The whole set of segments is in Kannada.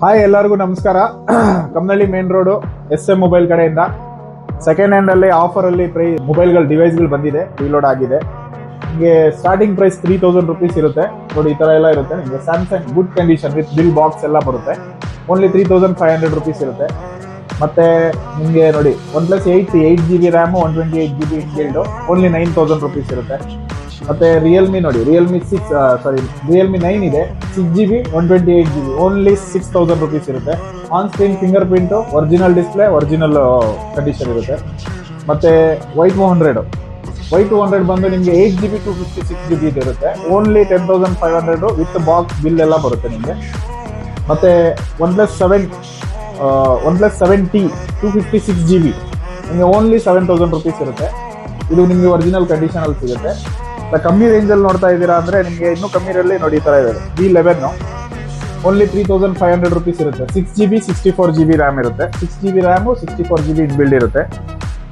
ಹಾಯ್, ಎಲ್ಲರಿಗೂ ನಮಸ್ಕಾರ. Kammanahalli main road SM mobile ಕಡೆಯಿಂದ ಸೆಕೆಂಡ್ ಹ್ಯಾಂಡ್ ಅಲ್ಲಿ ಆಫರ್ ಅಲ್ಲಿ ಮೊಬೈಲ್ಗಳು ಡಿವೈಸ್ಗಳು ಬಂದಿದೆ, ರೀಲೋಡ್ ಆಗಿದೆ. ನಿಮಗೆ ಸ್ಟಾರ್ಟಿಂಗ್ ಪ್ರೈಸ್ 3000 ರುಪೀಸ್ ಇರುತ್ತೆ. ನೋಡಿ, ಈ ತರ ಎಲ್ಲ ಇರುತ್ತೆ. ನಿಮಗೆ Samsung good condition with bill box ಎಲ್ಲ ಬರುತ್ತೆ. ಓನ್ಲಿ 3500 ರುಪೀಸ್ ಇರುತ್ತೆ. ಮತ್ತೆ ನಿಮಗೆ ನೋಡಿ, OnePlus 8 RAM 128GB inbuilt only 9000 rupees ಇರುತ್ತೆ. ಮತ್ತೆ ರಿಯಲ್ಮಿ ನೋಡಿ, ರಿಯಲ್ಮಿ 9 ಇದೆ, 6GB 128GB ಓನ್ಲಿ 6000 ರುಪೀಸ್ ಇರುತ್ತೆ. On screen finger print, original display, original condition ಇರುತ್ತೆ. ಮತ್ತೆ Y200 ಬಂದು ನಿಮಗೆ 8GB 256GB ಇರುತ್ತೆ. ಓನ್ಲಿ 10500 ವಿತ್ ಬಾಕ್ಸ್ ಬಿಲ್ ಎಲ್ಲ ಬರುತ್ತೆ ನಿಮಗೆ. ಮತ್ತೆ OnePlus 7T 256GB ನಿಮಗೆ ಓನ್ಲಿ 7000 ರುಪೀಸ್ ಇರುತ್ತೆ. ಇದು ನಿಮಗೆ ಒರಿಜಿನಲ್ ಕಂಡೀಷನ್ ಅಲ್ಲಿ ಸಿಗುತ್ತೆ. ಕಮ್ಮಿ ರೇಂಜ್ ಅಲ್ಲಿ ನೋಡ್ತಾ ಇದ್ದೀರಾ ಅಂದ್ರೆ ನಿಮಗೆ ಇನ್ನೂ ಕಮ್ಮಿ ರೇಂಜಲ್ಲಿ ನೋಡಿ, ಈ ತರ ಇದೆ. B11 ಓನ್ಲಿ 3500 ರುಪೀಸ್ ಇರುತ್ತೆ. 6GB 64GB ರ್ಯಾಮ್ ಇರುತ್ತೆ. 6GB ರ್ಯಾಮ್ 64GB ಇನ್ಬಿಲ್ಡ್ ಇರುತ್ತೆ.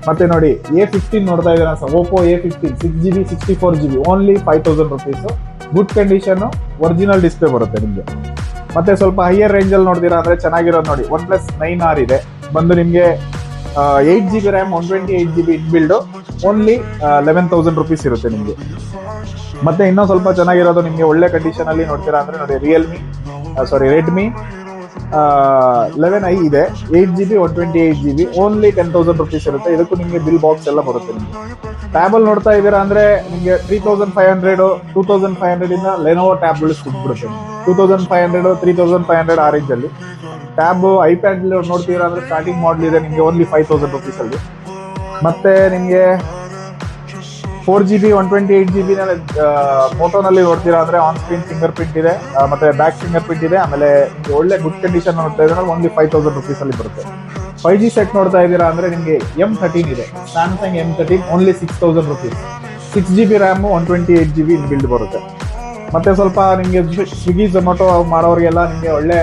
ಮತ್ತೆ ನೋಡಿ, A15 ನೋಡ್ತಾ ಇದ್ದೀರಾ, Oppo A15 6GB 64GB only 5000 rupees. Good condition, original display ಬರುತ್ತೆ ನಿಮಗೆ. ಮತ್ತೆ ಸ್ವಲ್ಪ ಹೈಯರ್ ರೇಂಜ್ ಅಲ್ಲಿ ನೋಡ್ತೀರಾ ಅಂದ್ರೆ ಚೆನ್ನಾಗಿರೋದು ನೋಡಿ, OnePlus 9R ಇದೆ, ಬಂದು ನಿಮಗೆ 8GB RAM 128GB inbuilt only 11000 rupees ಇರುತ್ತೆ ನಿಮಗೆ. ಮತ್ತೆ ಇನ್ನೂ ಸ್ವಲ್ಪ ಚೆನ್ನಾಗಿರೋದು ನಿಮಗೆ ಒಳ್ಳೆ ಕಂಡೀಷನ್ ಅಲ್ಲಿ ನೋಡ್ತೀರಾ ಅಂದ್ರೆ ನೋಡಿ, ರೆಡ್ಮಿ 11i ಇದೆ, 8GB 128GB ಓನ್ಲಿ 10000 ರುಪೀಸ್ ಇರುತ್ತೆ. ಇದಕ್ಕೂ ನಿಮಗೆ ಬಿಲ್ ಬಾಕ್ಸ್ ಎಲ್ಲ ಬರುತ್ತೆ ನಿಮಗೆ. ಟ್ಯಾಬಲ್ ನೋಡ್ತಾ ಇದ್ದೀರಾ ಅಂದ್ರೆ ನಿಮಗೆ 3500 2500 ಇಂದ ಲೆನೋವೋ ಟ್ಯಾಬ್ಗಳು ಸಿಗ್ಬಿಡುತ್ತೆ. 2500 3500 ಆ ರೇಂಜ್ ಅಲ್ಲಿ ಟ್ಯಾಬ್. ಐಪ್ಯಾಡ್ ನೋಡ್ತೀರಾ ಅಂದ್ರೆ ಸ್ಟಾರ್ಟಿಂಗ್ ಮಾಡಲ್ ಇದೆ ನಿಮಗೆ ಓನ್ಲಿ 5000 ರುಪೀಸ್ ಅಲ್ಲಿ. ಮತ್ತೆ ನಿಮಗೆ 4GB 128GB ಮೋಟೋನಲ್ಲಿ ನೋಡ್ತೀರಾ ಅಂದ್ರೆ ಆನ್ ಸ್ಕ್ರೀನ್ ಫಿಂಗರ್ ಪ್ರಿಂಟ್ ಇದೆ, ಮತ್ತೆ ಬ್ಯಾಕ್ ಫಿಂಗರ್ ಪ್ರಿಂಟ್ ಇದೆ. ಆಮೇಲೆ ಒಳ್ಳೆ ಗುಡ್ ಕಂಡೀಷನ್ ನೋಡ್ತಾ ಇದ್ರೆ ಓನ್ಲಿ 5000 ರುಪೀಸ್ ಅಲ್ಲಿ ಬರುತ್ತೆ. 5G ಸೆಟ್ ನೋಡ್ತಾ ಇದ್ದೀರಾ ಅಂದ್ರೆ ನಿಮಗೆ M13 ಇದೆ, Samsung M13 only 6000 rupees. 6GB RAM 128GB build ಬರುತ್ತೆ. ಮತ್ತೆ ಸ್ವಲ್ಪ ನಿಮಗೆ ಸ್ವಿಗ್ಗಿ ಝೊಮ್ಯಾಟೊ ಮಾಡೋರಿಗೆಲ್ಲ ನಿಮಗೆ ಒಳ್ಳೆ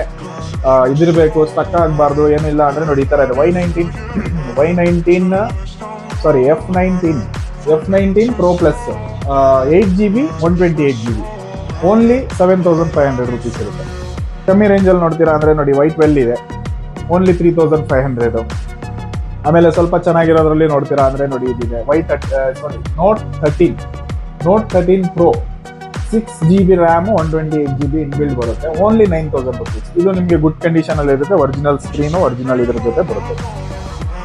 ಇದಿರಬೇಕು, ಸ್ಟಕ್ ಆಗಬಾರ್ದು, ಏನಿಲ್ಲ ಅಂದ್ರೆ ನೋಡಿ, ಈ ತರ ಇದೆ. F19 Pro Plus 8GB 128GB only 7500 rupees ಇರುತ್ತೆ. ಕಮ್ಮಿ ರೇಂಜಲ್ಲಿ ನೋಡ್ತೀರಾ ಅಂದ್ರೆ ನೋಡಿ, Y12 ಇದೆ, ಓನ್ಲಿ 3500. ಆಮೇಲೆ ಸ್ವಲ್ಪ ಚೆನ್ನಾಗಿರೋದ್ರಲ್ಲಿ ನೋಡ್ತೀರಾ ಅಂದ್ರೆ ನೋಡಿ, ಇದಿದೆ Note 13 Pro 6GB RAM 128GB inbuilt ಬರುತ್ತೆ. Only 9000 rupees. ಇದು ನಿಮಗೆ ಗುಡ್ ಕಂಡೀಷನ್ ಅಲ್ಲಿ ಇರುತ್ತೆ. ಒರಿಜಿನಲ್ ಸ್ಕ್ರೀನು, ಒರಿಜಿನಲ್ ಇದ್ರ ಜೊತೆ ಬರುತ್ತೆ.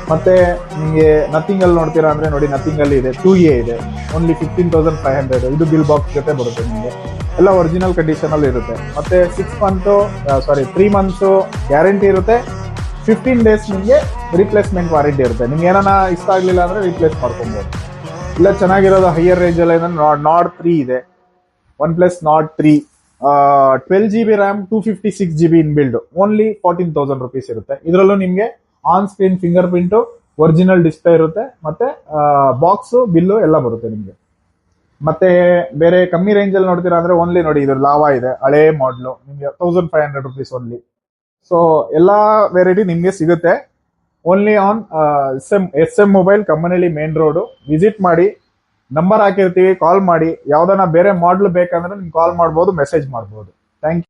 ಮತ್ತೆ ನಿಮಗೆ ನಥಿಂಗ್ ಅಲ್ಲಿ ನೋಡ್ತೀರಾ ಅಂದ್ರೆ ನೋಡಿ, ನಥಿಂಗ್ ಅಲ್ಲಿ ಇದೆ 2A ಇದೆ, ಓನ್ಲಿ 15500. ಇದು ಬಿಲ್ ಬಾಕ್ಸ್ ಜೊತೆ ಬರುತ್ತೆ ನಿಮಗೆ. ಎಲ್ಲ ಒರಿಜಿನಲ್ ಕಂಡೀಷನ್ ಅಲ್ಲಿ ಇರುತ್ತೆ. ಮತ್ತೆ 3 ಮಂತ್ಸ್ ಗ್ಯಾರಂಟಿ ಇರುತ್ತೆ. 15 ಡೇಸ್ ನಿಮಗೆ ರಿಪ್ಲೇಸ್ಮೆಂಟ್ ವಾರಂಟಿ ಇರುತ್ತೆ. ನಿಮ್ಗೆ ಏನಾನ ಇಷ್ಟ ಆಗ್ಲಿಲ್ಲ ಅಂದ್ರೆ ರಿಪ್ಲೇಸ್ ಮಾಡ್ಕೊಬಹುದು. ಇಲ್ಲ ಚೆನ್ನಾಗಿರೋದು ಹೈಯರ್ ರೇಂಜ್ ಅಲ್ಲಿ Nord 3 ಇದೆ, OnePlus Nord 3 12GB RAM 256GB inbuilt only 14000 rupees ಇರುತ್ತೆ. ಇದರಲ್ಲೂ ನಿಮಗೆ on screen finger print, original display ಇರುತ್ತೆ. ಮತ್ತೆ ಬಾಕ್ಸ್ ಬಿಲ್ಲು ಎಲ್ಲ ಬರುತ್ತೆ ನಿಮಗೆ. ಮತ್ತೆ ಬೇರೆ ಕಮ್ಮಿ ರೇಂಜ್ ಅಲ್ಲಿ ನೋಡ್ತೀರಾ ಅಂದ್ರೆ ಓನ್ಲಿ ನೋಡಿ, ಇದು ಲಾವಾ ಇದೆ, ಹಳೆ ಮಾಡಲು, ನಿಮಗೆ 1500 ರುಪೀಸ್ ಓನ್ಲಿ. ಸೊ ಎಲ್ಲಾ ವೆರೈಟಿ ನಿಮ್ಗೆ ಸಿಗುತ್ತೆ only on SM mobile, Kammanahalli main road. Visit ಮಾಡಿ, ನಂಬರ್ ಹಾಕಿರ್ತೀವಿ, ಕಾಲ್ ಮಾಡಿ. ಯಾವ್ದಾನ ಬೇರೆ ಮಾಡಲ್ ಬೇಕಂದ್ರೆ ನಿಮ್ಗೆ ಕಾಲ್ ಮಾಡ್ಬೋದು, ಮೆಸೇಜ್ ಮಾಡ್ಬೋದು. Thank you.